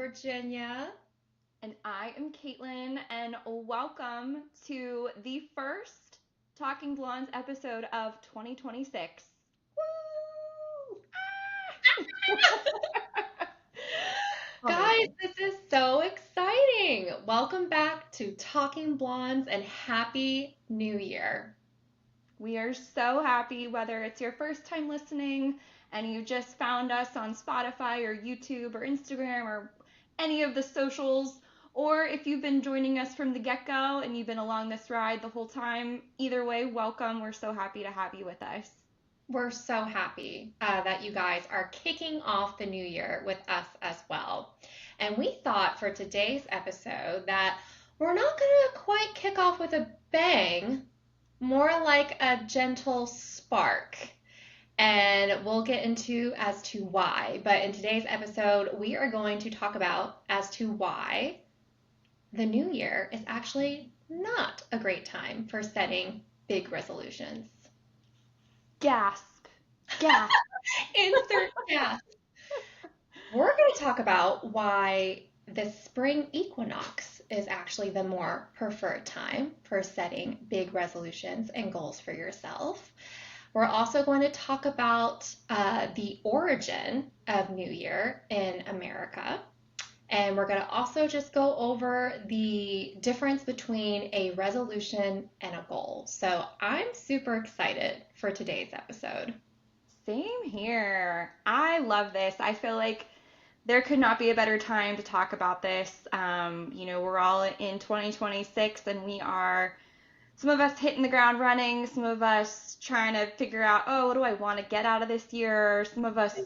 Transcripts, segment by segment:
Virginia. And I am Caitlin, and welcome to the first Talking Blondes episode of 2026. Woo! Oh my Guys, God. this is so exciting. Welcome back to Talking Blondes and Happy New Year. We are so happy whether it's your first time listening and you just found us on Spotify or YouTube or Instagram or any of the socials, or if you've been joining us from the get go and you've been along this ride the whole time. Either way, welcome. We're so happy to have you with us. We're so happy that you guys are kicking off the new year with us as well. And we thought for today's episode that we're not going to quite kick off with a bang, more like a gentle spark. And we'll get into as to why. But in today's episode, we are going to talk about as to why the new year is actually not a great time for setting big resolutions. Gasp. Gasp. Insert gas. We're going to talk about why the spring equinox is actually the more preferred time for setting big resolutions and goals for yourself. We're also going to talk about the origin of New Year in America. And we're going to also just go over the difference between a resolution and a goal. So I'm super excited for today's episode. Same here. I love this. I feel like there could not be a better time to talk about this. We're all in 2026 and we are, some of us hitting the ground running, some of us trying to figure out, oh, what do I want to get out of this year? Some of us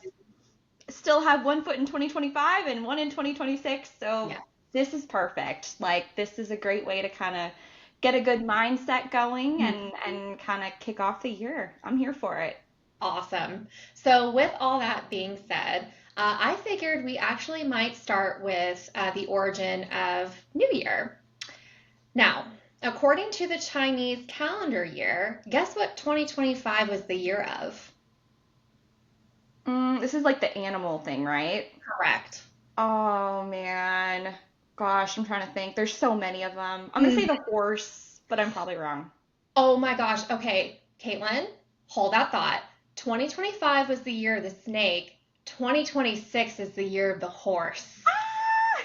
still have one foot in 2025 and one in 2026. So Yeah. this is perfect. Like, this is a great way to kind of get a good mindset going and kind of kick off the year. I'm here for it. Awesome. So, with all that being said, I figured we actually might start with the origin of New Year. Now, according to the Chinese calendar year, guess what 2025 was the year of? This is like the animal thing, right? Correct. Oh man. Gosh, I'm trying to think. There's so many of them. I'm gonna say Mm. the horse, but I'm probably wrong. Oh my gosh. Okay, Caitlin, hold that thought. 2025 was the year of the snake. 2026 is the year of the horse. Ah!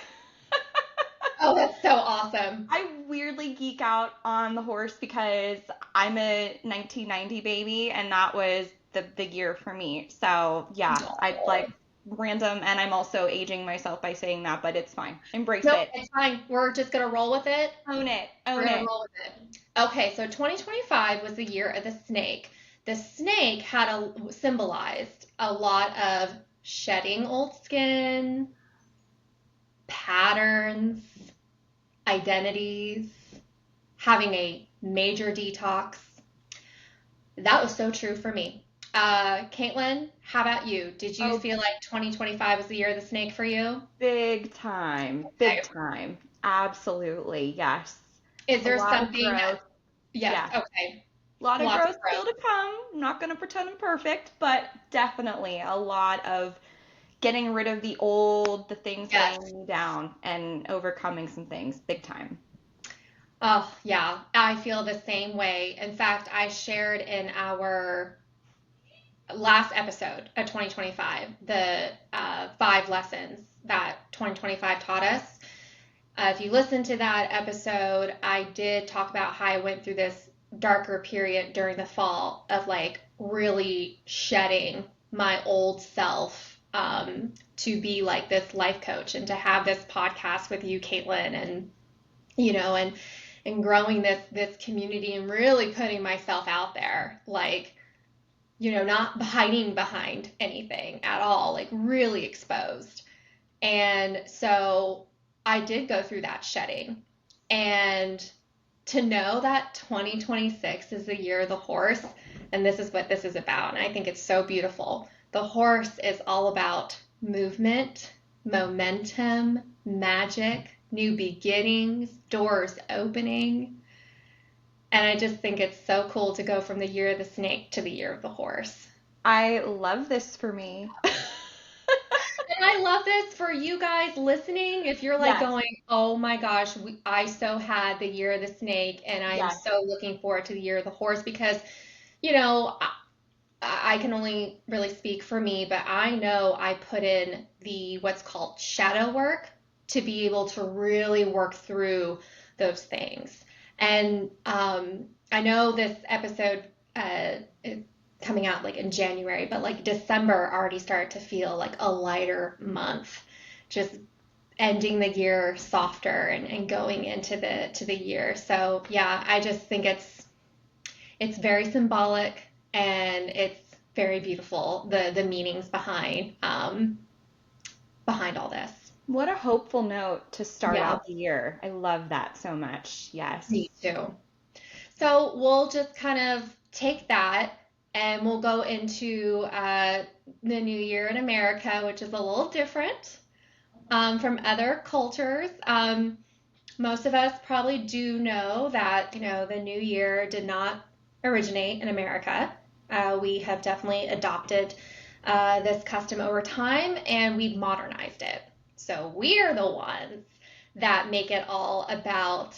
Oh, that's so awesome. I weirdly geek out on the horse because I'm a 1990 baby and that was the big year for me. So yeah, I like random, and I'm also aging myself by saying that, but it's fine. Embrace Nope, it. it's fine. We're just gonna roll with it. Own it. We're Own gonna it. roll with it. Okay, so 2025 was the year of the snake. The snake had symbolized a lot of shedding old skin, patterns, identities, having a major detox. That was so true for me. Caitlin, how about you? Did you Oh, feel like 2025 was the year of the snake for you? big time. Okay. Big time. Absolutely. Yes. Is A there lot of something that, growth. yes, Yeah. okay, A lot of lots of growth growth. still to come. I'm not going to pretend I'm perfect, but definitely a lot of getting rid of the old, the things weighing Yes. me down, and overcoming some things big time. Oh, yeah, I feel the same way. In fact, I shared in our last episode of 2025 the 5 lessons that 2025 taught us. If you listen to that episode, I did talk about how I went through this darker period during the fall of like really shedding my old self to be like this life coach and to have this podcast with you, Caitlin, and and growing this community and really putting myself out there, like not hiding behind anything at all, like really exposed. And so I did go through that shedding. And to know that 2026 is the year of the horse, and this is what this is about, and I think it's so beautiful. The horse is all about movement, momentum, magic, new beginnings, doors opening. And I just think it's so cool to go from the year of the snake to the year of the horse. I love this for me. And I love this for you guys listening. If you're like Yes, going, oh my gosh, I so had the year of the snake, and I am yes. so looking forward to the year of the horse because, you know, I can only really speak for me, but I know I put in the what's called shadow work to be able to really work through those things. And I know this episode is coming out like in January, but like December already started to feel like a lighter month, just ending the year softer and going into the year. So yeah, I just think it's very symbolic and it's very beautiful, the meanings behind all this. What a hopeful note to start Yeah, out the year. I love that so much. me Yes. too. So we'll just kind of take that and we'll go into the new year in America, which is a little different from other cultures. Most of us probably do know that, the new year did not originate in America. We have definitely adopted this custom over time and we've modernized it. So we are the ones that make it all about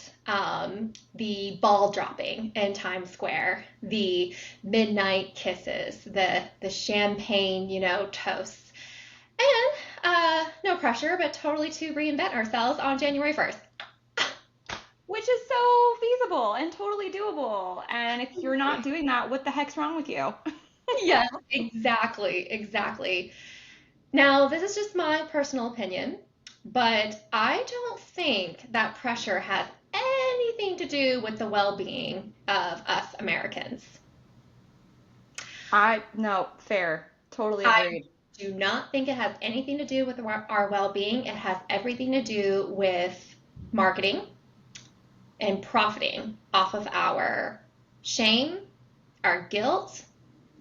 the ball dropping in Times Square, the midnight kisses, the champagne, toasts, and no pressure, but totally to reinvent ourselves on January 1st. Which is so feasible and totally doable. And if you're not doing that, what the heck's wrong with you? Yes, exactly, exactly. Now, this is just my personal opinion, but I don't think that pressure has anything to do with the well being of us Americans. No, fair. Totally I agreed. do not think it has anything to do with our well being. It has everything to do with marketing and profiting off of our shame, our guilt,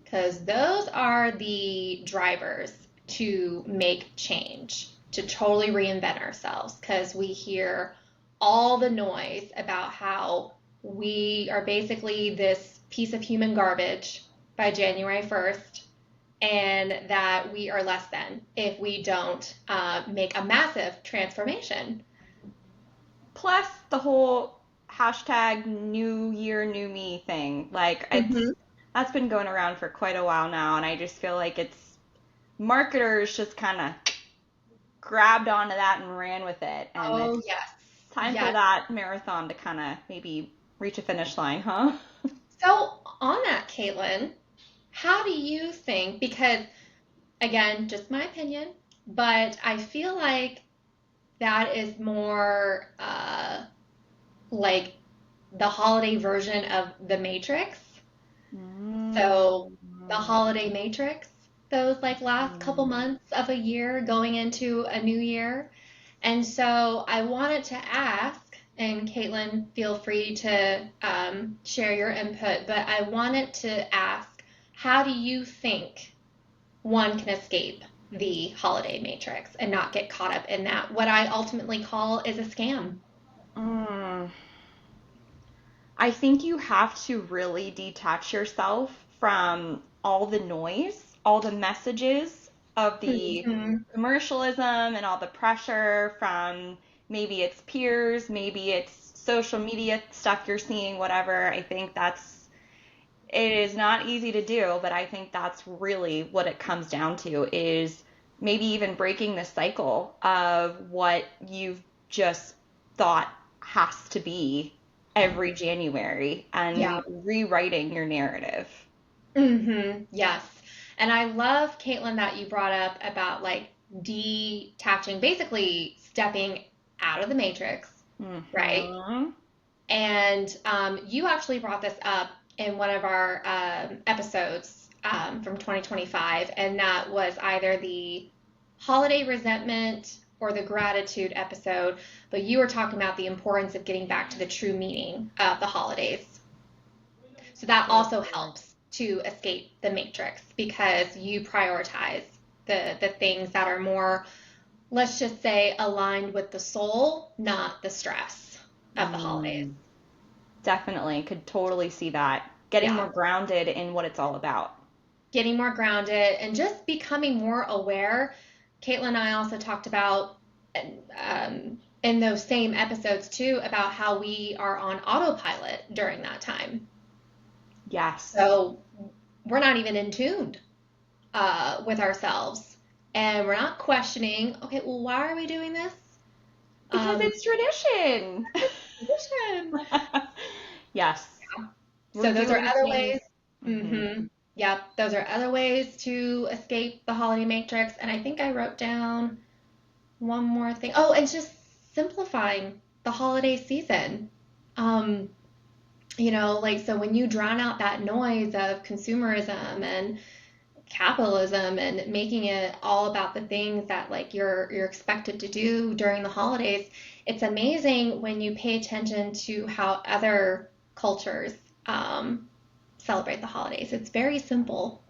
because those are the drivers to make change, to totally reinvent ourselves, because we hear all the noise about how we are basically this piece of human garbage by January 1st, and that we are less than if we don't make a massive transformation. Plus the whole hashtag new year, new me thing. Like Mm-hmm. that's been going around for quite a while now, and I just feel like it's marketers just kind of grabbed onto that and ran with it. And Oh, it's yes. time for Yes. that marathon to kind of maybe reach a finish line, huh? So, on that, Caitlin, how do you think? Because, again, just my opinion, but I feel like that is more like the holiday version of the Matrix. So, the Mm. holiday Matrix, those like last couple months of a year going into a new year. And so, I wanted to ask, and Caitlin, feel free to share your input, but I wanted to ask, how do you think one can escape the holiday matrix and not get caught up in that? What I ultimately call is a scam. Mm. I think you have to really detach yourself from all the noise, all the messages of the Hmm. commercialism and all the pressure from maybe it's peers, maybe it's social media stuff you're seeing, whatever. I think it is not easy to do, but I think that's really what it comes down to is maybe even breaking the cycle of what you've just thought has to be every January Yeah. and rewriting your narrative. Yes. And I love, Caitlin, that you brought up about like detaching, basically stepping out of the matrix, right? Hmm. And you actually brought this up in one of our episodes from 2025, and that was either the holiday resentment or the gratitude episode. But you were talking about the importance of getting back to the true meaning of the holidays. So that For also sure. helps to escape the matrix because you prioritize the things that are more, let's just say, aligned with the soul, not the stress of the holidays. Mm, definitely. Could totally see that. Getting Yeah. more grounded in what it's all about. Getting more grounded and just becoming more aware. Caitlin and I also talked about in those same episodes too about how we are on autopilot during that time. Yes. So we're not even in tune with ourselves, and we're not questioning. Okay, well, why are we doing this? Because it's tradition. Tradition. Yes. We're So those are doing other things. ways. Hmm. Yep, those are other ways to escape the holiday matrix. And I think I wrote down one more thing. Oh, and just simplifying the holiday season. Um, like so when you drown out that noise of consumerism and capitalism and making it all about the things that like you're expected to do during the holidays, it's amazing when you pay attention to how other cultures celebrate the holidays. It's very simple,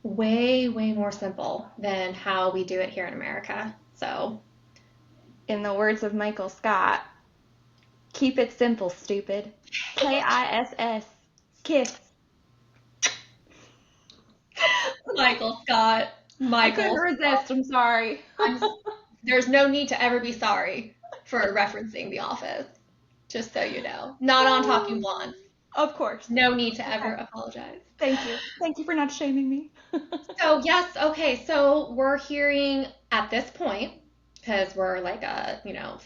way, way more simple than how we do it here in America. So, In the words of Michael Scott, keep it simple, stupid. KISS. Kiss. Michael Scott, I couldn't Michael, resist. I'm sorry. I'm, there's no need to ever be sorry for referencing The Office, just so you know. Not on Talking Blonde. Of course. No need to ever Okay. apologize. Thank you. Thank you for not shaming me. So, yes, okay, so we're hearing at this point, because we're like a,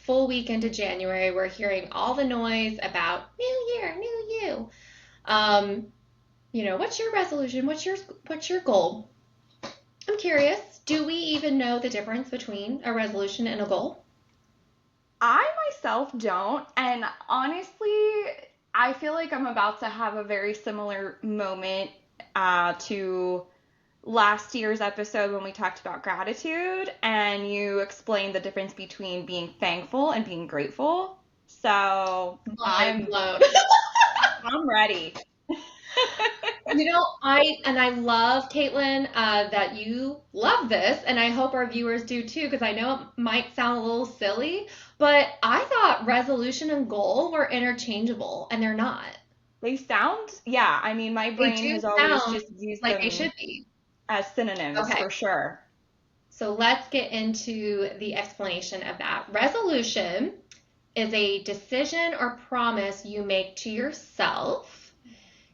full week into January, we're hearing all the noise about new year, new you. Um, what's your resolution? What's your goal? I'm curious. Do we even know the difference between a resolution and a goal? I myself don't. And honestly, I feel like I'm about to have a very similar moment to last year's episode when we talked about gratitude and you explained the difference between being thankful and being grateful. So Mind blown. I'm ready. I love, Caitlin, that you love this, and I hope our viewers do too, because I know it might sound a little silly, but I thought resolution and goal were interchangeable, and they're not. They sound, yeah, I mean, my They brain do has always sound just used like they them should be. as synonyms Okay, for sure. so let's get into the explanation of that. Resolution is a decision or promise you make to yourself,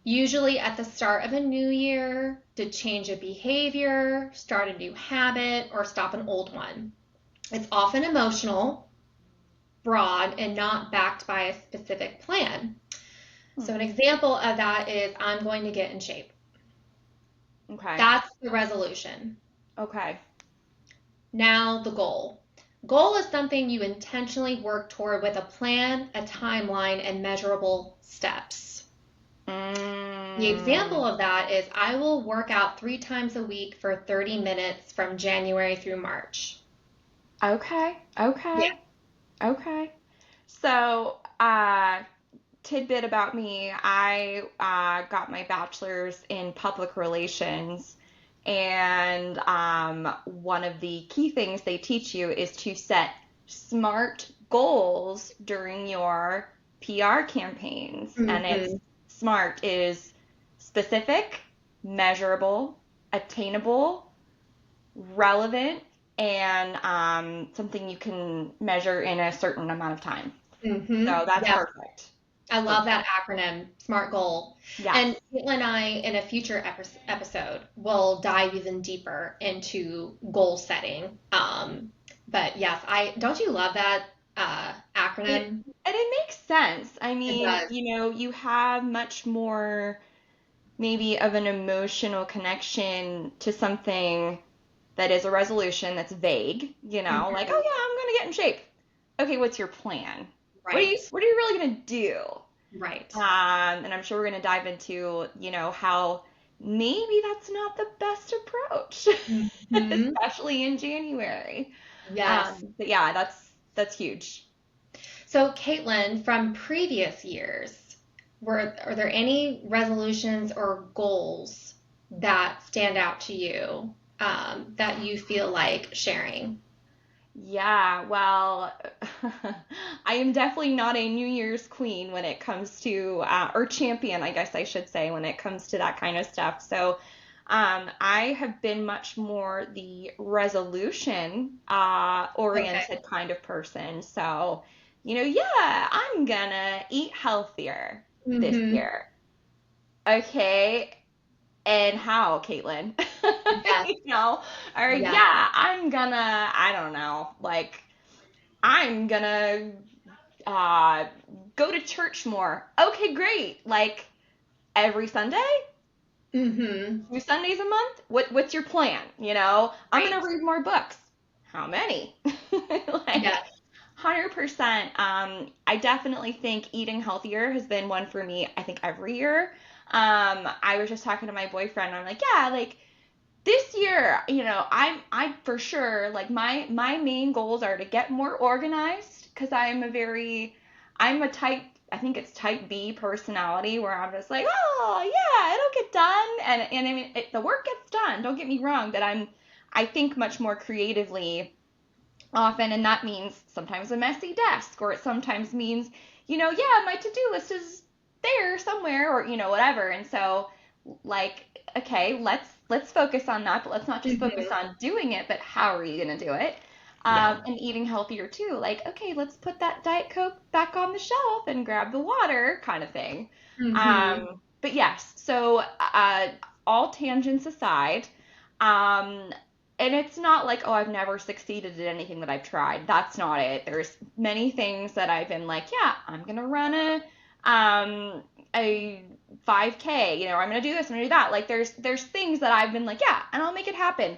usually at the start of a new year, to change a behavior, start a new habit, or stop an old one. It's often emotional, broad, and not backed by a specific plan. So, an Hmm. example of that is I'm going to get in shape. Okay. That's the resolution. Okay. Now, the goal. Goal is something you intentionally work toward with a plan, a timeline, and measurable steps. The example Mm. of that is I will work out 3 times a week for 30 minutes from January through March. Okay. Yeah. Okay. Okay. So, tidbit about me, I got my bachelor's in public relations, and one of the key things they teach you is to set smart goals during your PR campaigns. And it's Mm-hmm. SMART is specific, measurable, attainable, relevant, and something you can measure in a certain amount of time. Mm-hmm. So that's Yep. perfect. I love Perfect. that acronym, SMART goal. Yes. And Caitlin and I, in a future episode, will dive even deeper into goal setting. But yes, I don't you love that It acronym? and it makes sense. I It mean, does. you have much more maybe of an emotional connection to something that is a resolution that's vague, like, Hmm. oh yeah, I'm gonna get in shape. Okay, what's your plan? Right. What are you really gonna do? Right. And I'm sure we're gonna dive into, how maybe that's not the best approach, Hmm. especially in January. Yes. But yeah, that's huge. So, Caitlin, from previous years, are there any resolutions or goals that stand out to you that you feel like sharing? Yeah, well, I am definitely not a New Year's queen when it comes to, or champion, I guess I should say, when it comes to that kind of stuff. So I have been much more the resolution Okay. oriented kind of person. So, yeah, I'm gonna eat healthier this Mm-hmm. year. Okay, and how, Caitlin? Yes. Or Yes. yeah, I'm gonna, I don't know, like I'm gonna uh go to church more. Okay, great. Like every Sunday? Mm-hmm. 2 Sundays a month? What's your plan? I'm gonna Right. read more books. How many? Like Yes. 100%. I definitely think eating healthier has been one for me, I think every year. I was just talking to my boyfriend, and I'm like, yeah, like this year, I for sure like my main goals are to get more organized because I'm a type, I think it's type B personality where I'm just like, oh yeah, it'll get done, and I mean the work gets done. Don't get me wrong, but I think much more creatively often, and that means sometimes a messy desk, or it sometimes means, yeah, my to-do list is there somewhere, or whatever. And so, like, okay, let's focus on that, but let's not just focus Mm-hmm. on doing it, but how are you gonna do it? Yeah. And eating healthier too. Like, okay, let's put that Diet Coke back on the shelf and grab the water, kind of thing. Mm-hmm. But yes, so all tangents aside, um, and it's not like, oh, I've never succeeded at anything that I've tried. That's not it. There's many things that I've been like, yeah, I'm gonna run um a 5K, or I'm gonna do this, I'm gonna do that. Like there's things that I've been like, yeah, and I'll make it happen.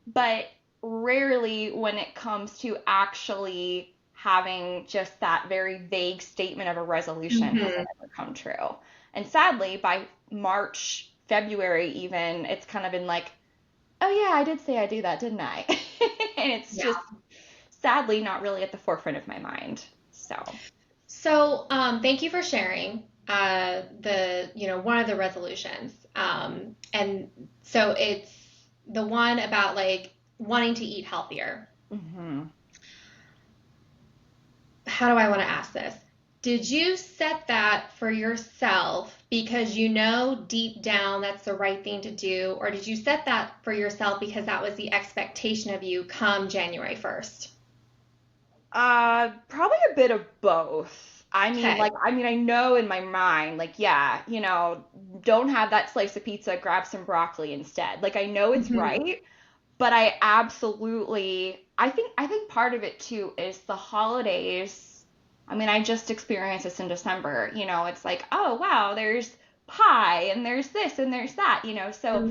But rarely when it comes to actually having just that very vague statement of a resolution has Mm-hmm. it ever come true. And sadly, by March, February even, it's kind of been like, oh yeah, I did say I do that, didn't I? And it's Yeah. just sadly not really at the forefront of my mind. So, So, thank you for sharing one of the resolutions. And so it's the one about like wanting to eat healthier. hmm How do I want to ask this? Did you set that for yourself because you know deep down that's the right thing to do, or did you set that for yourself because that was the expectation of you come January 1st? probably a bit of both. Okay. I mean, I know in my mind, like, yeah, don't have that slice of pizza, grab some broccoli instead. Like, I know it's Hmm. right, but I think part of it too is the holidays. I mean, I just experienced this in December. It's like, oh wow, there's pie and there's this and there's that. So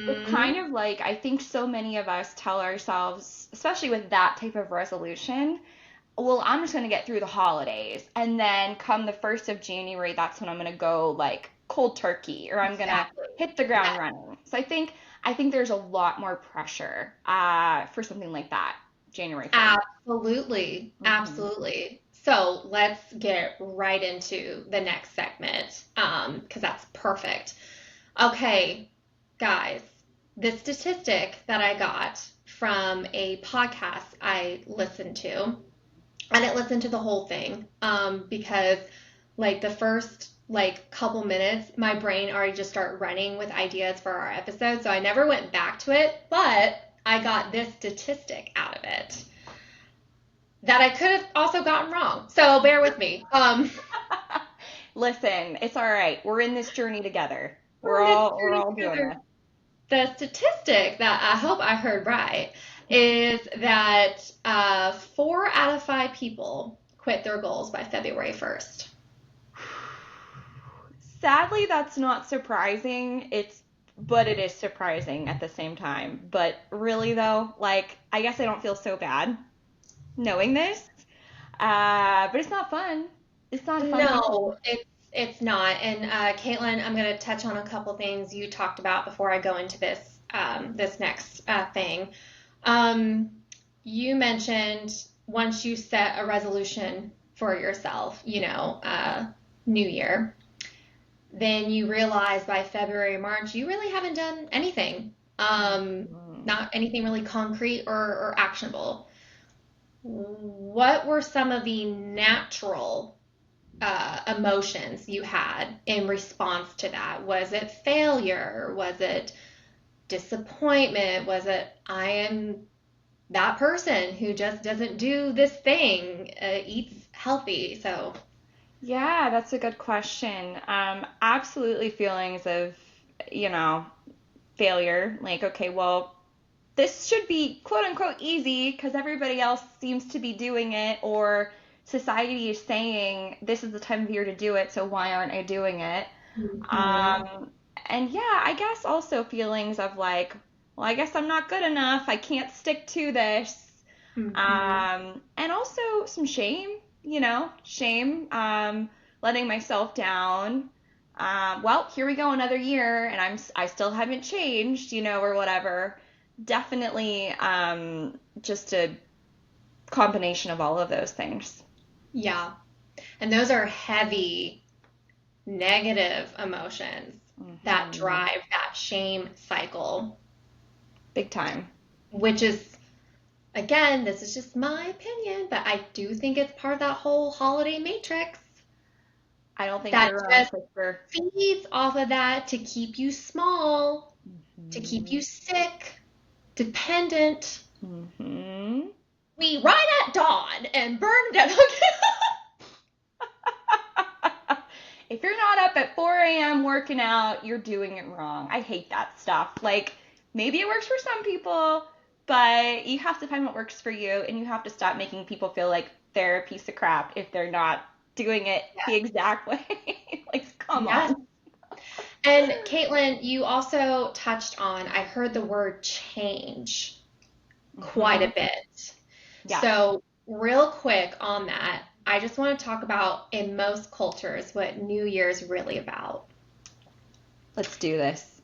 it's Hmm. kind of like I think so many of us tell ourselves, especially with that type of resolution, well, I'm just gonna get through the holidays, and then come the 1st of January, that's when I'm gonna go like cold turkey, or I'm gonna Exactly. hit the ground Yes. running. So I think there's a lot more pressure for something like that, January 1st. Absolutely. hmm Absolutely. So let's get right into the next segment because that's perfect. Okay, guys, this statistic that I got from a podcast I listened to, I didn't listen to the whole thing because like the first like couple minutes, my brain already just started running with ideas for our episode. So I never went back to it, but I got this statistic out of it that I could have also gotten wrong. So bear with me. Listen, it's all right. We're in this journey together. We're On this all we're journey all doing together, this. the statistic that I hope I heard right is that 4 out of 5 people quit their goals by February 1st. Sadly, that's not surprising. But it is surprising at the same time. But really though, like I guess I don't feel so bad knowing this. But it's not fun. It's not a fun No, feeling. it's not. And Caitlin, I'm going to touch on a couple things you talked about before I go into this next thing. Um, you mentioned once you set a resolution for yourself, New Year, then you realize by February, March, you really haven't done anything. Mhm. Not anything really concrete or actionable. What were some of the natural emotions you had in response to that? Was it failure? Was it disappointment? Was it I am that person who just doesn't do this thing, eats healthy? So, Yeah, that's a good question. Absolutely feelings of, you know, failure. Like, okay, well, this should be quote unquote easy because everybody else seems to be doing it, or society is saying this is the time of year to do it, so why aren't I doing it? mhm, Um, and yeah, I guess also feelings of like, well, I guess I'm not good enough. I can't stick to this. mhm. And also some shame, shame, letting myself down. Well, here we go, another year, and I still haven't changed, or whatever. Definitely, just a combination of all of those things. Yeah. And those are heavy negative emotions that Hmm. drive that shame cycle, Big time. which is, again, this is just my opinion, but I do think it's part of that whole holiday matrix I don't think that you're wrong, just sister. feeds off of that to keep you small, to keep Hmm. you sick, dependent. Hmm. We ride at dawn and burn down. If you're not up at 4 a.m. working out, you're doing it wrong. I hate that stuff. Like, maybe it works for some people, but you have to find what works for you, and you have to stop making people feel like they're a piece of crap if they're not doing it the exact way. Like, come Yes. on. And Caitlin, you also touched on, I heard the word change quite Hmm. a bit. Yes, So, real quick on that, I just want to talk about in most cultures what New Year's really about. let's do this.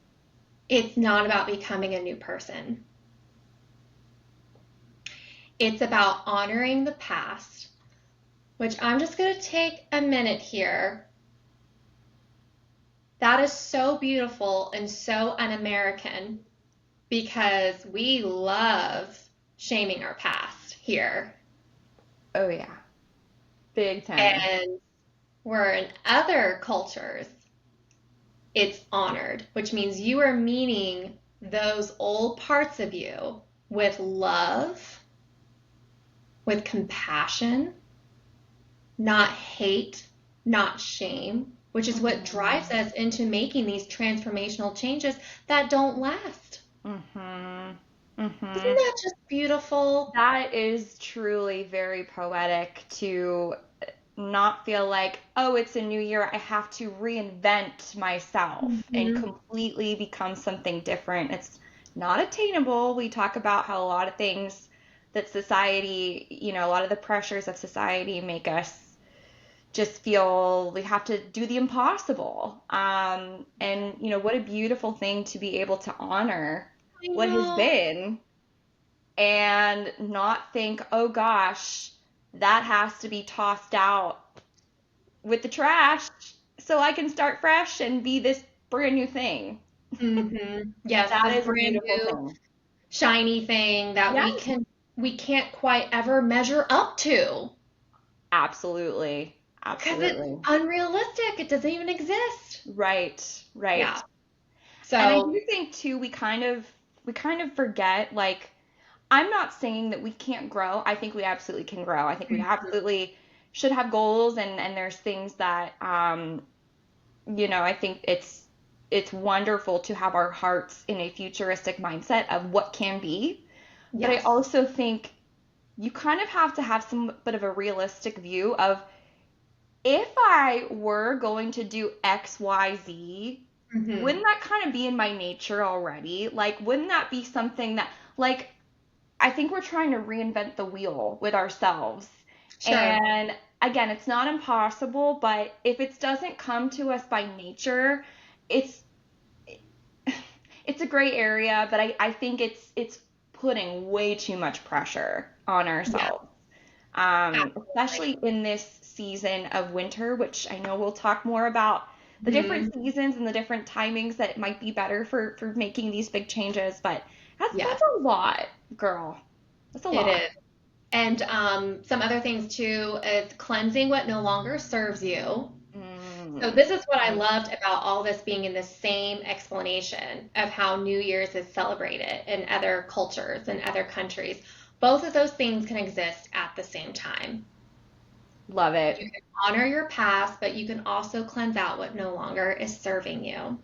It's not about becoming a new person. It's about honoring the past, which I'm just going to take a minute here. That is so beautiful and so un-American because we love shaming our past here. Oh, yeah. Big time. And where in other cultures, it's honored, which means you are meeting those old parts of you with love, with compassion, not hate, not shame, which is what drives Hmm. us into making these transformational changes that don't last. Hmm. Hmm. Isn't that just beautiful? That is truly very poetic to not feel like, oh, it's a new year, I have to reinvent myself and Hmm. completely become something different. It's not attainable. We talk about how a lot of things that society, a lot of the pressures of society make us just feel we have to do the impossible. And, what a beautiful thing to be able to honor I what has know. been and not think, oh gosh, that has to be tossed out with the trash so I can start fresh and be this brand new thing. Yes, That this is a brand beautiful new thing. shiny thing that Yeah, we can't quite ever measure up to absolutely. because it's Absolutely. unrealistic. It doesn't even exist. Right, Yeah. right. And I So, do think too we kind of forget, like, I'm not saying that we can't grow. I think we absolutely can grow. I think we absolutely should have goals, and there's things that I think it's wonderful to have our hearts in a futuristic mindset of what can be. But I yes. also think you kind of have to have some bit of a realistic view of if I were going to do X, Y, Z, Hmm. wouldn't that kind of be in my nature already? Like, wouldn't that be something that, like, I think we're trying to reinvent the wheel with ourselves. Sure. And again, it's not impossible, but if it doesn't come to us by nature, it's it's a gray area, but I think it's putting way too much pressure on Yeah, ourselves. absolutely. Especially in this season of winter, which I know we'll talk more about the Hmm. different seasons and the different timings that might be better for making these big changes, but that's Yes, a lot, girl. That's a it lot. is. And some other things too is cleansing what no longer serves you. So this is what I loved about all this being in the same explanation of how New Year's is celebrated in other cultures and other countries. Both of those things can exist at the same time. Love it. You can honor your past, but you can also cleanse out what no longer is serving you.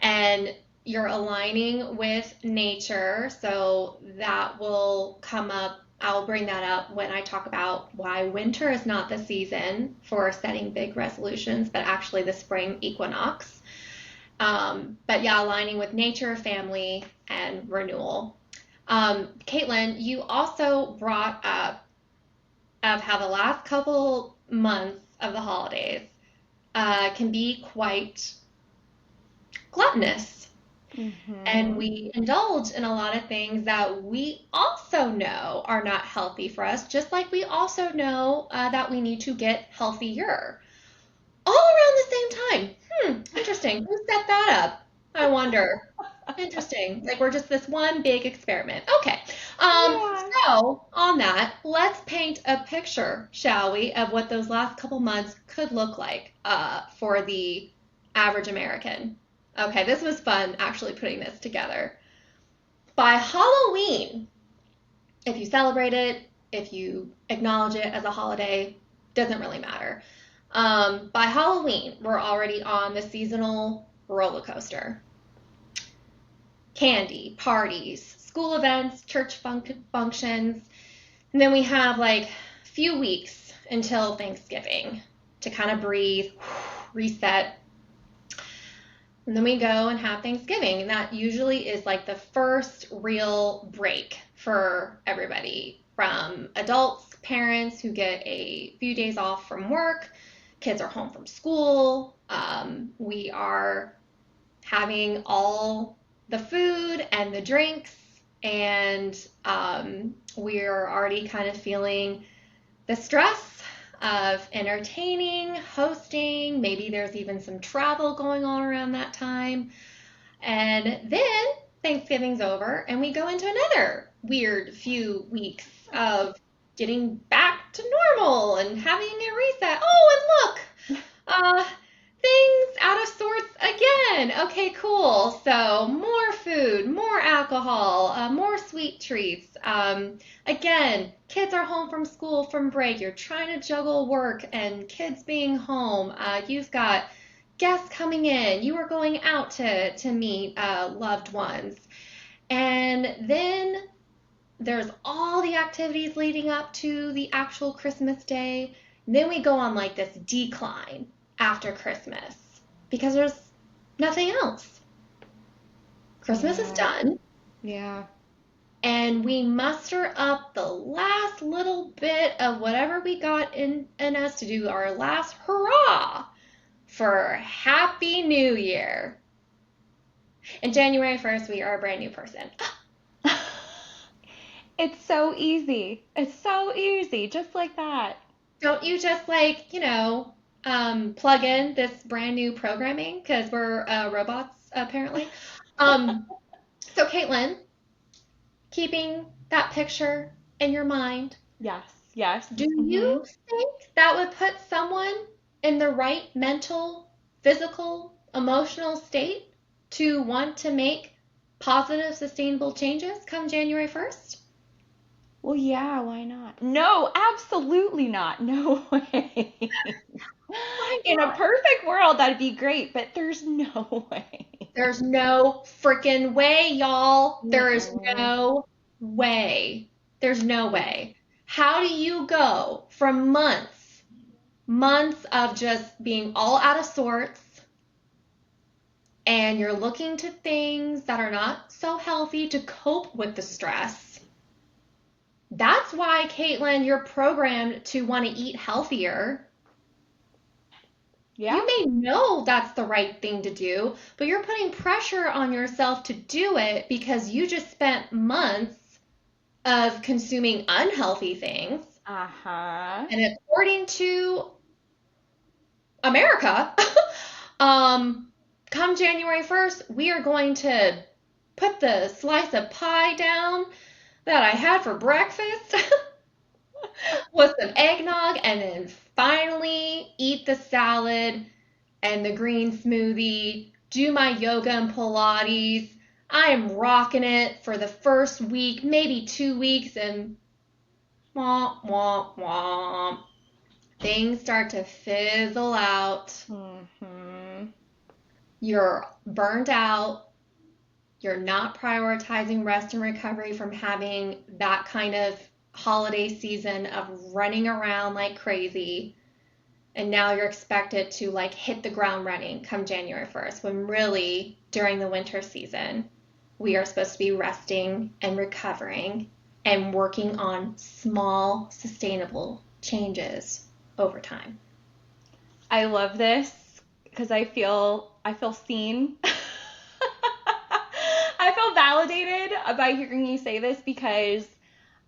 And you're aligning with nature, so that will come up. I'll bring that up when I talk about why winter is not the season for setting big resolutions, but actually the spring equinox. But yeah, aligning with nature, family, and renewal. Caitlin, you also brought up of how the last couple months of the holidays can be quite gluttonous. And Mm-hmm. we indulge in a lot of things that we also know are not healthy for us, just like we also know that we need to get healthier all around the same time. Interesting. Who set that up? I wonder. Interesting. Like we're just this one big experiment. Okay. Yeah. So on that, let's paint a picture, shall we, of what those last couple months could look like for the average American. Okay, this was fun actually putting this together. By Halloween, if you celebrate it, if you acknowledge it as a holiday, doesn't really matter. By Halloween, we're already on the seasonal roller coaster. Candy, parties, school events, church functions, and then we have like a few weeks until Thanksgiving to kind of breathe, reset, and then we go and have Thanksgiving. And that usually is like the first real break for everybody from adults, parents who get a few days off from work, kids are home from school. We are having all the food and the drinks, and we're already kind of feeling the stress of entertaining, hosting. Maybe there's even some travel going on around that time. And then Thanksgiving's over, and we go into another weird few weeks of getting back to normal and having a reset. Oh, and look, uh, things out of sorts again. Okay, cool. So more food, more alcohol, more sweet treats. Again, kids are home from school from break. You're trying to juggle work and kids being home. You've got guests coming in. You are going out to meet loved ones. And then there's all the activities leading up to the actual Christmas day. And then we go on like this decline after Christmas because there's nothing else. Christmas is Yeah. done, Yeah. and we muster up the last little bit of whatever we got in us to do our last hurrah for Happy New Year. And January 1st, we are a brand new person. It's so easy. It's so easy, just like that. Don't you just like, plug in this brand new programming because we're robots apparently? Um, so Caitlin, keeping that picture in your mind, Yes, yes. do Hmm. you think that would put someone in the right mental, physical, emotional state to want to make positive, sustainable changes come January 1st? Well, yeah, why not? No, absolutely not. No way. Why In a not? perfect world, that'd be great, but there's no way. There's no freaking way, y'all. There is Mm-mm. no way. There's no way. How do you go from months of just being all out of sorts, and you're looking to things that are not so healthy to cope with the stress? That's why, Caitlin, you're programmed to want to eat healthier. Yeah. You may know that's the right thing to do, but you're putting pressure on yourself to do it because you just spent months of consuming unhealthy things. Uh-huh. And according to America, um, come January 1st, we are going to put the slice of pie down that I had for breakfast with some eggnog and then finally eat the salad and the green smoothie, do my yoga and Pilates. I am rocking it for the first week, maybe 2 weeks, and womp, womp, womp. Things start to fizzle out. Hmm. You're burned out. You're not prioritizing rest and recovery from having that kind of holiday season of running around like crazy. And now you're expected to like hit the ground running come January 1st, when really during the winter season, we are supposed to be resting and recovering and working on small, sustainable changes over time. I love this because I feel seen. I feel validated by hearing you say this because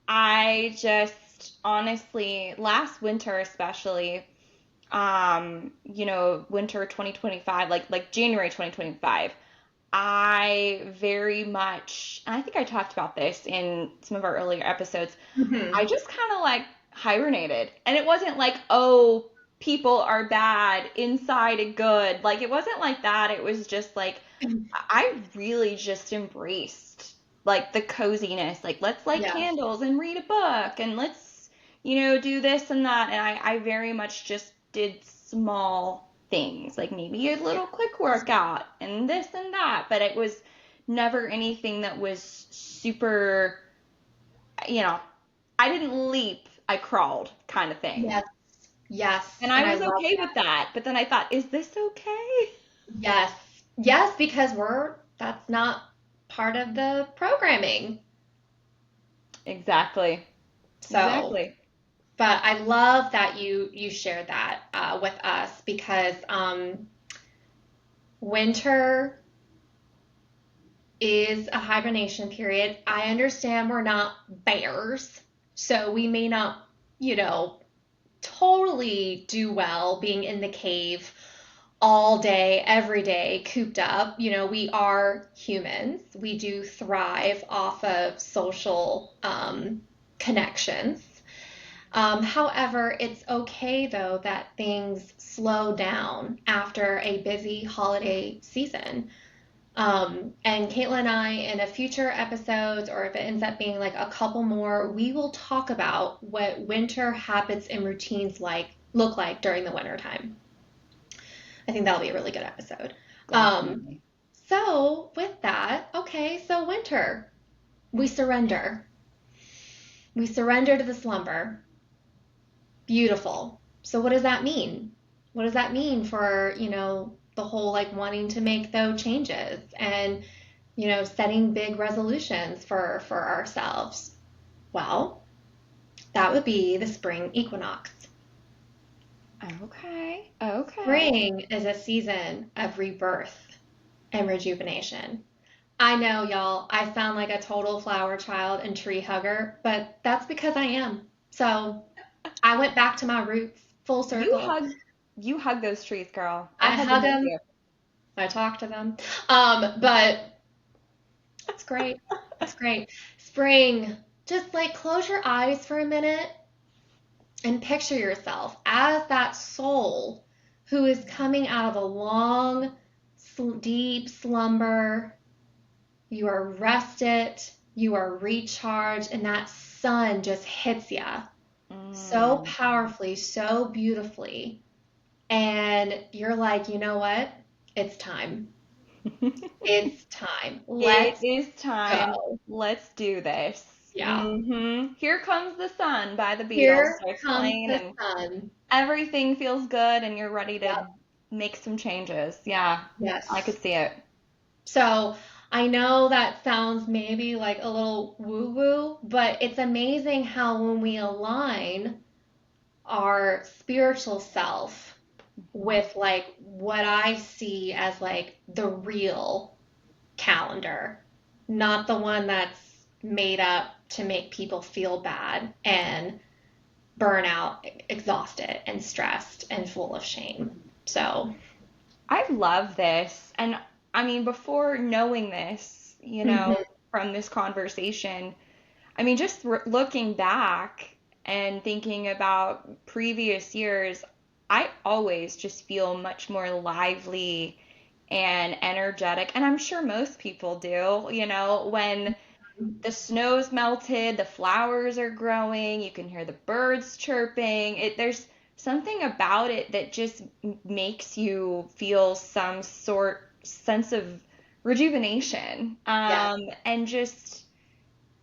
I just honestly, last winter especially, winter 2025, like January 2025, I very much, and I think I talked about this in some of our earlier episodes, I Mm-hmm. just kind of like hibernated. And it wasn't like, oh, people are bad, inside and good. Like it wasn't like that. It was just like I really just embraced like the coziness. Like let's light Yes. candles and read a book and let's, do this and that. And I very much just did small things, like maybe a little quick Yes. workout and this and that. But it was never anything that was super, you know, I didn't leap, I crawled kind of thing. Yes. Yes. And I And I was love okay with that. that. But then I thought, is this okay? Yes. Yes, because that's not part of the programming. Exactly. So, Exactly. but I love that you shared that with us because winter is a hibernation period. I understand we're not bears, so we may not, you know, totally do well being in the cave all day, every day, cooped up. We are humans. We do thrive off of social connections. However, it's okay though that things slow down after a busy holiday season. And Caitlin and I, in a future episodes, or if it ends up being like a couple more, we will talk about what winter habits and routines look like during the winter time. I think that'll be a really good episode. Um, Definitely. so with that, okay, so winter, we surrender. We surrender to the slumber. Beautiful. So what does that mean? What does that mean for, the whole like wanting to make those changes and, setting big resolutions for ourselves? Well, that would be the spring equinox. Okay. Okay. Spring is a season of rebirth and rejuvenation. I know, y'all, I sound like a total flower child and tree hugger, but that's because I am. So I went back to my roots, full You circle. hug you hug those trees, girl. I I hug them hug with them, you. I talk to them. But it's great. It's great. Spring, just like close your eyes for a minute and picture yourself as that soul who is coming out of a long, deep slumber. You are rested, you are recharged, and that sun just hits you so Mm. powerfully, so beautifully. And you're like, you know what? It's time. It's time. It Let's is time. go. Let's do this. Yeah. Here Comes the Sun by the Beatles Here starts comes playing the and sun. everything feels good and you're ready to Yep. make some changes. Yeah, I Yes. could see it. So I know that sounds maybe like a little woo woo, but it's amazing how when we align our spiritual self with like what I see as like the real calendar, not the one that's made up to make people feel bad and burn out, exhausted and stressed and full of shame. So, I love this. And I mean, before knowing this, mhm, from this conversation, I mean, just looking back and thinking about previous years, I always just feel much more lively and energetic. And I'm sure most people do, when the snow's melted, the flowers are growing, you can hear the birds chirping. There's something about it that just makes you feel some sort sense of rejuvenation. Yes. And just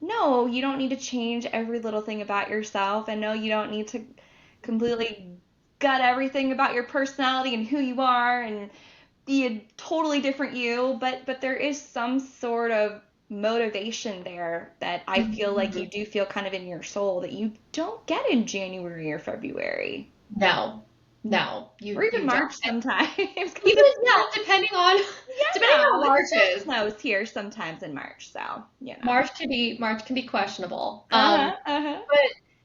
no, you don't need to change every little thing about yourself, and no, you don't need to completely gut everything about your personality and who you are and be a totally different you, but there is some sort of motivation there that I feel like you Mhm. do feel kind of in your soul that you don't get in January or February No, no, or even you don't. March sometimes because Even yeah, depending yeah, on the March snow is. snows here sometimes in March, so March can be questionable. Uh-huh, uh-huh. But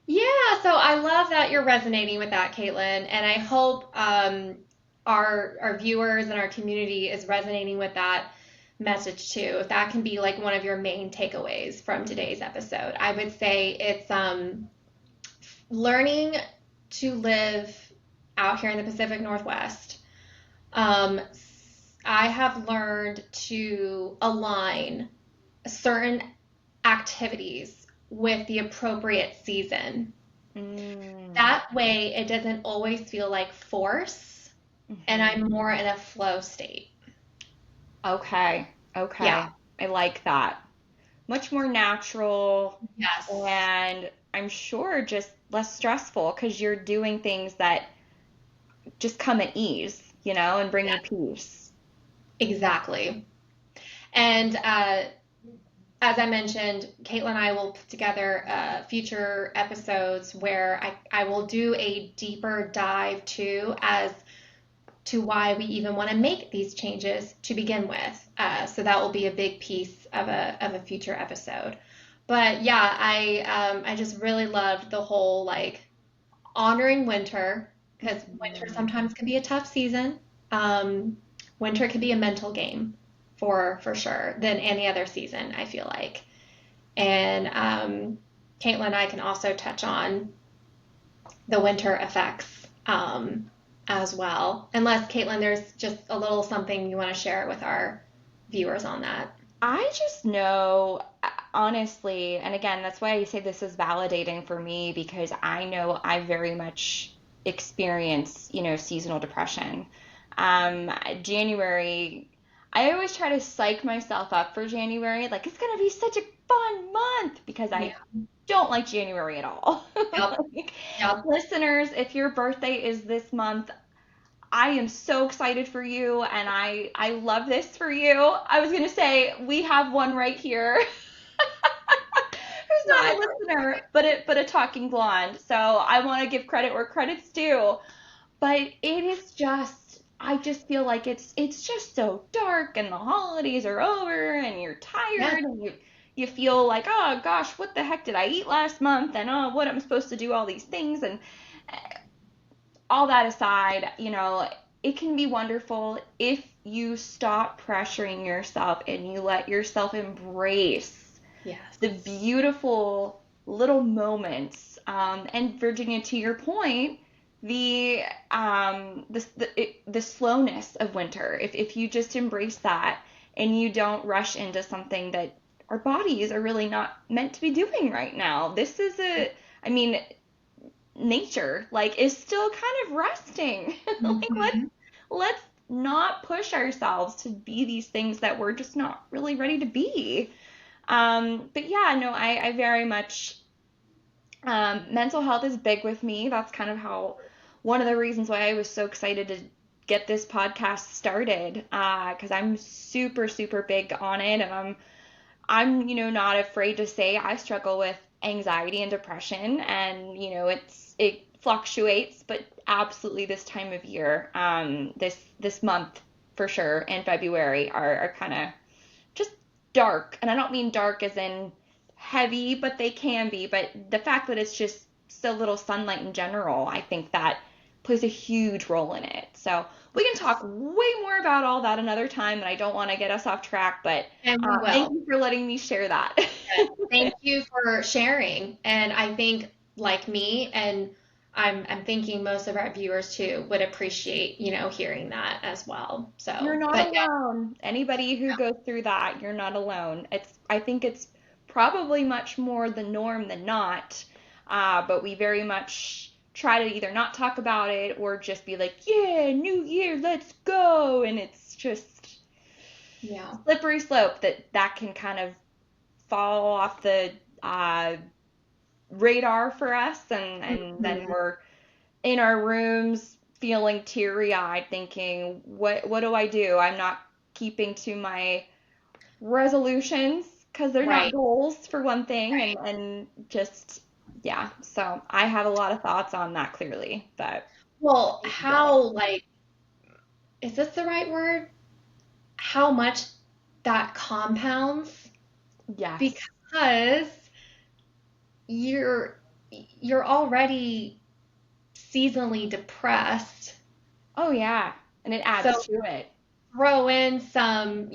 yeah, so I love that you're resonating with that, Caitlin, and I hope our viewers and our community is resonating with that message too. If that can be like one of your main takeaways from today's episode, I would say it's learning to live out here in the Pacific Northwest. Um, I have learned to align certain activities with the appropriate season. Mm, That way, it doesn't always feel like force, and mhm. I'm more in a flow state. Okay, Yeah. okay. I like that. Much more natural Yes. and I'm sure just less stressful because you're doing things that just come at ease, and bring you Yes. peace. Exactly. And as I mentioned, Caitlin and I will put together future episodes where I will do a deeper dive too as to why we even want to make these changes to begin with. So that will be a big piece of a future episode. But yeah, I just really loved the whole like honoring winter because winter Mhm. sometimes can be a tough season. Um, Winter can be a mental game for sure than any other season. I feel like, and Caitlin and I can also touch on the winter effects as well. Unless, Caitlin, there's just a little something you want to share with our viewers on that. I just know, honestly, and again, that's why I say this is validating for me because I know I very much experience, seasonal depression. January, I always try to psych myself up for January, like it's gonna be such a fun month because Yeah. I don't like January at all. Yep. Like, Yep. listeners, if your birthday is this month, I am so excited for you and I love this for you. I was gonna say we have one right here who's not a listener, but a talking blonde. So I want to give credit where credit's due. But it is just I just feel like it's just so dark and the holidays are over and you're Yeah. tired and you feel like, oh gosh, what the heck did I eat last month? And oh, what I'm supposed to do all these things and all that aside, it can be wonderful if you stop pressuring yourself and you let yourself embrace the Yes. beautiful little moments. And Virginia, to your point, the slowness of winter. If you just embrace that and you don't rush into something that our bodies are really not meant to be doing right now. This is I mean, nature like is still kind of resting. Like Hmm. let's not push ourselves to be these things that we're just not really ready to be. But yeah, no, I very much mental health is big with me. That's kind of how one of the reasons why I was so excited to get this podcast started because I'm super super big on it and I'm, not afraid to say I struggle with anxiety and depression, and it fluctuates, but absolutely this time of year, this month for sure, in February are kind of just dark, and I don't mean dark as in heavy, but they can be. But the fact that it's just so little sunlight in general, I think that plays a huge role in it. So we can talk way more about all that another time, and I don't want to get us off track, but And we thank will. you for letting me share that. Yes. Thank you for sharing. And I think, like me, and I'm thinking most of our viewers too would appreciate, hearing that as well. You're So, not but yeah, alone. Anybody who goes through that, you're not alone. I think it's probably much more the norm than not. But we very much try to either not talk about it or just be like, yeah, new year, let's go. And it's just yeah. slippery slope that can kind of fall off the uh, radar for us. And then Mhm. we're in our rooms feeling teary-eyed thinking, what do I do? I'm not keeping to my resolutions because they're not Right, goals for one thing right. and just yeah. So I have a lot of thoughts on that clearly, but Well, I get it. is this the right word? How much that compounds Yes. because you're you're already seasonally depressed. Oh yeah. And it adds So to it. throw in some,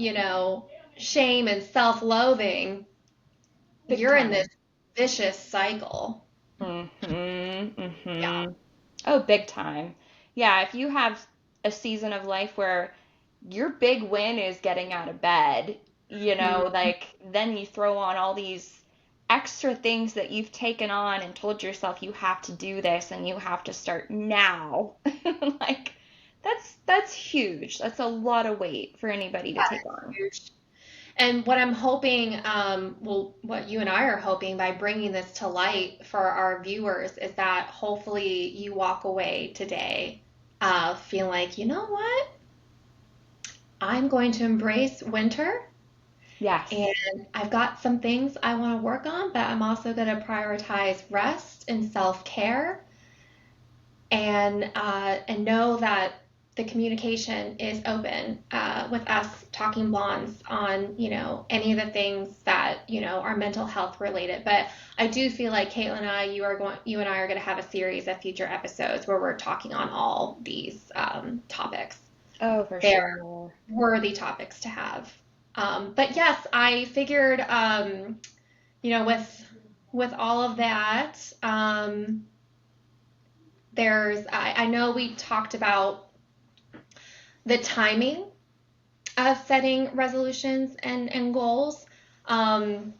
shame and self-loathing, Big you're in this time. vicious cycle. Mm-hmm. Yeah. Mm-hmm. Oh, big time. Yeah, if you have a season of life where your big win is getting out of bed, Mhm. like then you throw on all these extra things that you've taken on and told yourself you have to do this and you have to start now. Like that's huge. That's a lot of weight for anybody to That take is on. huge. And what I'm hoping, well, what you and I are hoping by bringing this to light for our viewers is that hopefully you walk away today feeling like, you know what? I'm going to embrace winter Yes. and I've got some things I want to work on, but I'm also going to prioritize rest and self-care and know that the communication is open with us talking blondes on any of the things that are mental health related. But I do feel like Caitlin and I, you and I are going to have a series of future episodes where we're talking on all these topics. Oh, for They're sure. worthy topics to have. But yes, I figured with all of that. I know we talked about the timing of setting resolutions and goals. Um,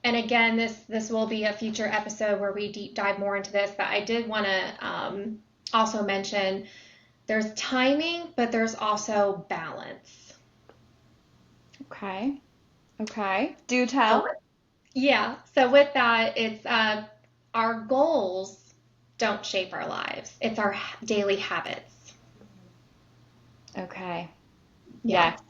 and again, this will be a future episode where we deep dive more into this. But I did want to also mention there's timing, but there's also balance. Okay. Okay. Do So tell. yeah, so with that, it's our goals don't shape our lives. It's our daily habits. Okay. Yeah, Yes.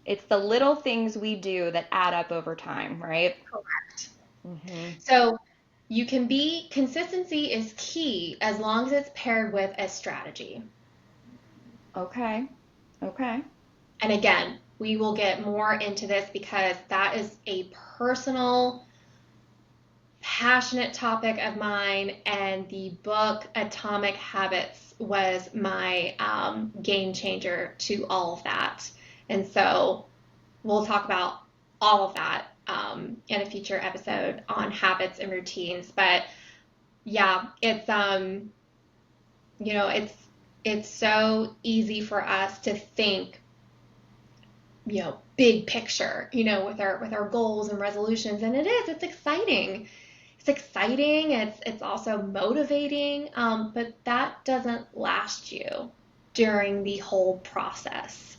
It's the little things we do that add up over time, right? correct. Hmm. So consistency is key as long as it's paired with a strategy. Okay. Okay. And again, we will get more into this because that is a personal, passionate topic of mine. And the book Atomic Habits was my game changer to all of that. And so we'll talk about all of that in a future episode on habits and routines. But yeah, it's so easy for us to think, big picture, with our goals and resolutions, and it's exciting. It's exciting. It's also motivating, but that doesn't last you during the whole process.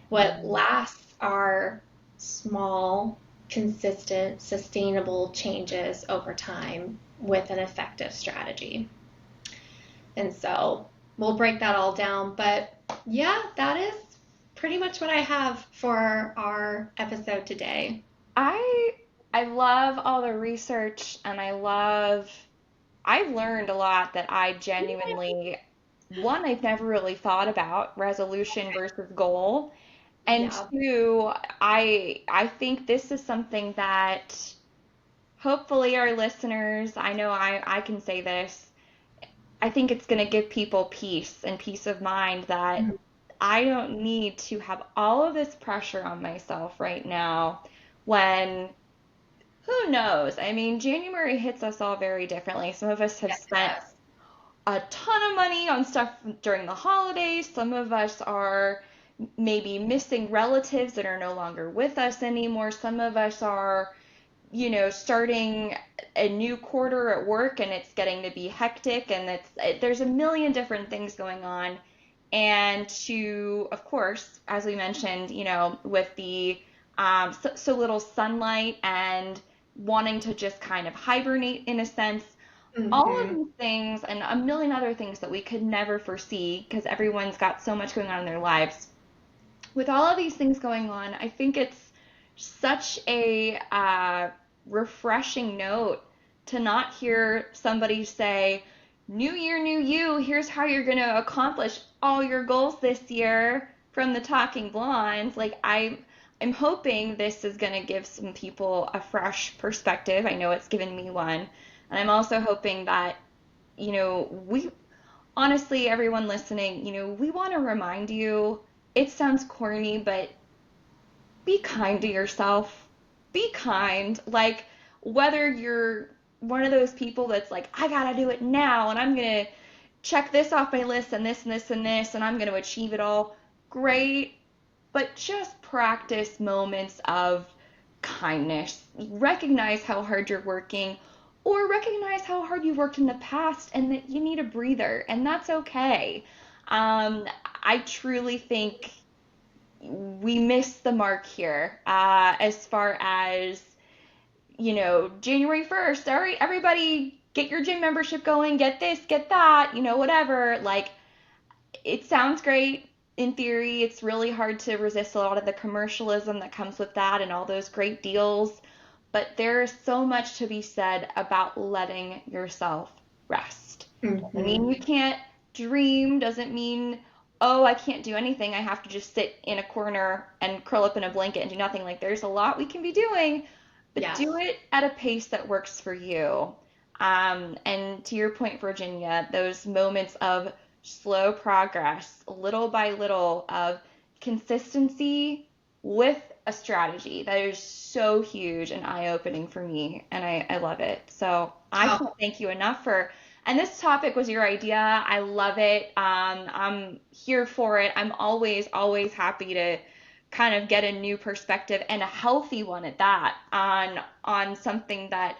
What Hmm. lasts are small, consistent, sustainable changes over time with an effective strategy. And so we'll break that all down. But yeah, that is pretty much what I have for our episode today. I I love all the research and I've learned a lot that I genuinely one I've never really thought about resolution versus goal. And Yeah. two, I think this is something that hopefully our listeners, I know I can say this, I think it's going to give people peace and peace of mind that I don't need to have all of this pressure on myself right now when who knows? I mean, January hits us all very differently. Some of us have Yes, it spent does. a ton of money on stuff during the holidays. Some of us are maybe missing relatives that are no longer with us anymore. Some of us are, starting a new quarter at work and it's getting to be hectic, and there's a million different things going on. And to, of course, as we mentioned, with the so little sunlight and wanting to just kind of hibernate in a sense, all of Hmm. these things and a million other things that we could never foresee because everyone's got so much going on in their lives. With all of these things going on, I think it's such a refreshing note to not hear somebody say, New year, new you, here's how you're going to accomplish all your goals this year from the Talking Blondes. Like, I'm hoping this is going to give some people a fresh perspective. I know it's given me one. And I'm also hoping that, we honestly, everyone listening, we want to remind you, it sounds corny, but be kind to yourself. Be kind. Like, whether you're one of those people that's like, I gotta do it now, and I'm gonna check this off my list, and this, and this, and this, and I'm gonna achieve it all. Great. But just practice moments of kindness. Recognize how hard you're working, or recognize how hard you've worked in the past and that you need a breather, and that's okay. Um, I truly think we missed the mark here as far as, January 1st. All right, everybody get your gym membership going, get this, get that, whatever. Like, it sounds great in theory. It's really hard to resist a lot of the commercialism that comes with that and all those great deals. But there is so much to be said about letting yourself rest. Doesn't mean Hmm. you can't dream, doesn't mean, oh, I can't do anything. I have to just sit in a corner and curl up in a blanket and do nothing. Like, there's a lot we can be doing, but Yes. do it at a pace that works for you. And to your point, Virginia, those moments of slow progress, little by little, of consistency with a strategy, that is so huge and eye-opening for me, and I love it. So I Oh, can't thank you enough for, and this topic was your idea. I love it. I'm here for it. I'm always, always happy to kind of get a new perspective, and a healthy one at that, on something that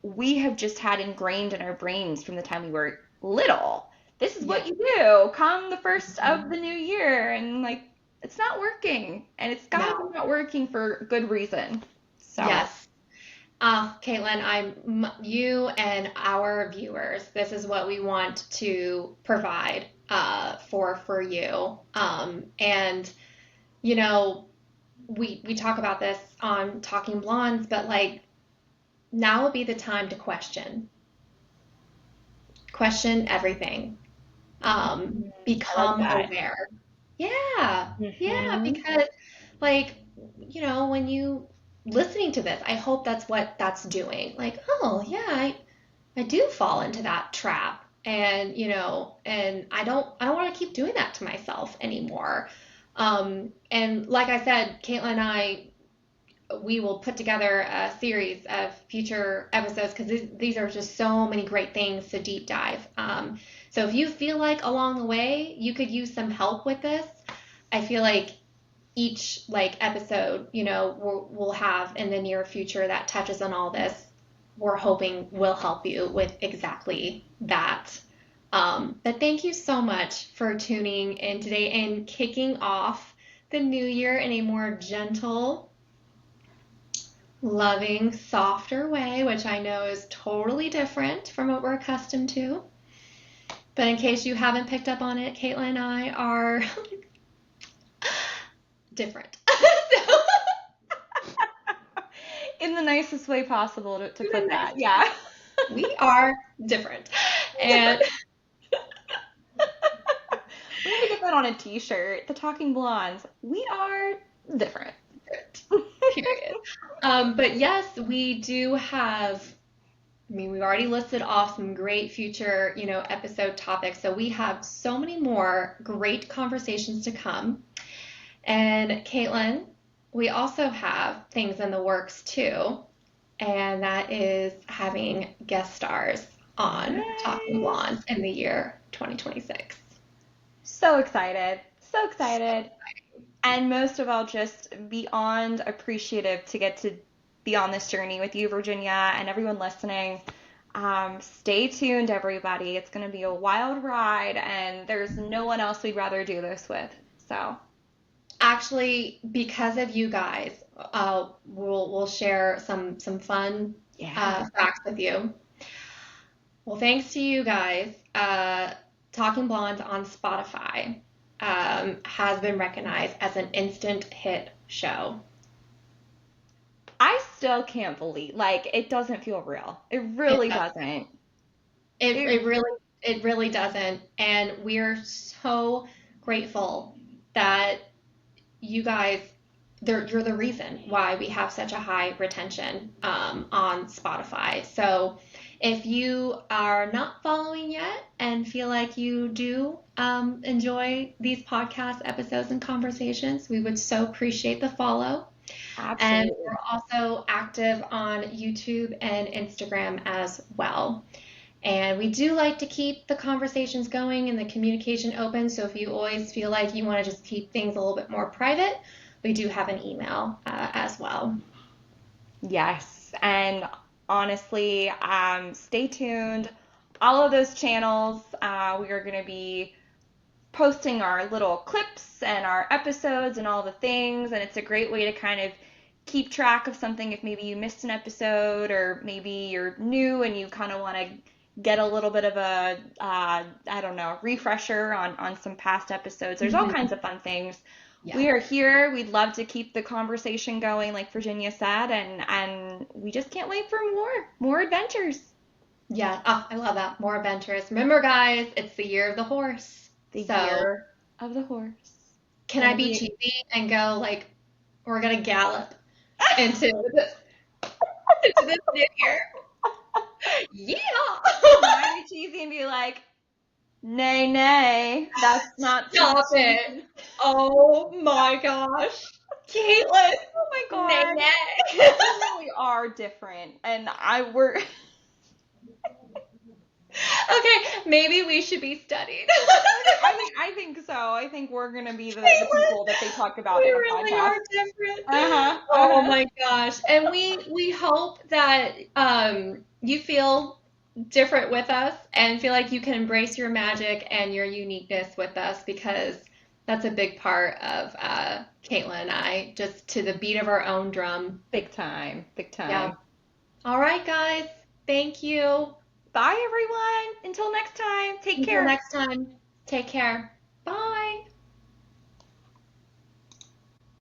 we have just had ingrained in our brains from the time we were little. This is what yeah. you do come the first of the new year, and like, it's not working, and it's got to be No. not working for good reason. So, Yes. Caitlin, you and our viewers. This is what we want to provide for you. And you know, we talk about this on Talking Blondes, but like now would be the time to question everything. I like Become that. aware. Yeah, yeah, Hmm. because like, when you listening to this, I hope that's what that's doing. Like, oh yeah, I do fall into that trap. And I don't want to keep doing that to myself anymore. And like I said, Caitlin and I, we will put together a series of future episodes because these are just so many great things to deep dive. So if you feel like along the way you could use some help with this, I feel like each like episode, we'll have in the near future that touches on all this, we're hoping will help you with exactly that. But thank you so much for tuning in today and kicking off the new year in a more gentle, loving, softer way, which I know is totally different from what we're accustomed to. But in case you haven't picked up on it, Caitlin and I are different. So, In the nicest way possible to in the put that. nicest Yeah. way, we are different. And Different. We need to get that on a t-shirt. The Talking Blondes. We are different. period. But yes, we do have. I mean, we've already listed off some great future, episode topics. So we have so many more great conversations to come. And Caitlin, we also have things in the works too, and that is having guest stars. on Talking Nice. Blondes in the year 2026. So excited. So excited. And most of all, just beyond appreciative to get to be on this journey with you, Virginia, and everyone listening. Stay tuned, everybody. It's going to be a wild ride, and there's no one else we'd rather do this with. So, Actually, because of you guys, we'll share some fun yeah. facts with you. Well, thanks to you guys, Talking Blondes on Spotify has been recognized as an instant hit show. I still can't believe, like, it doesn't feel real. It It really does. doesn't. It, It, it really it really doesn't, and we're so grateful that you guys, you're the reason why we have such a high retention on Spotify. So if you are not following yet and feel like you do enjoy these podcast episodes and conversations, we would so appreciate the follow. And we're absolutely. also active on YouTube and Instagram as well. And we do like to keep the conversations going and the communication open. So if you always feel like you want to just keep things a little bit more private, we do have an email as well. Yes, and honestly, stay tuned. All of those channels, we are going to be posting our little clips and our episodes and all the things, and it's a great way to kind of keep track of something if maybe you missed an episode or maybe you're new and you kind of want to get a little bit of a, I don't know, refresher on some past episodes. There's all kinds Mm-hmm. of fun things. Yeah. We are here. We'd love to keep the conversation going, like Virginia said, and we just can't wait for more adventures. Yeah. Oh, I love that. More adventures. Remember, guys, it's the year of the horse. The So year of the horse. can I Gonna be be cheesy and go like, we're going to gallop into into this new year? Yeah. can I be cheesy and be like, nay, nay, that's not too Stop it. cheesy. Oh my gosh. Caitlin. Oh my Nay, God. nay. We really are different. And we're, Okay, maybe we should be studied. I think so. I think we're gonna be the Caitlin, people that they talk about we in a really podcast. are different. Uh-huh. Oh Uh-huh. my gosh. And we hope that you feel different with us and feel like you can embrace your magic and your uniqueness with us because that's a big part of Caitlin and I, just to the beat of our own drum. Big time. Big Yeah. time. All right, guys. Thank you. Bye, everyone. Until next time. Take Until care. next time, take care.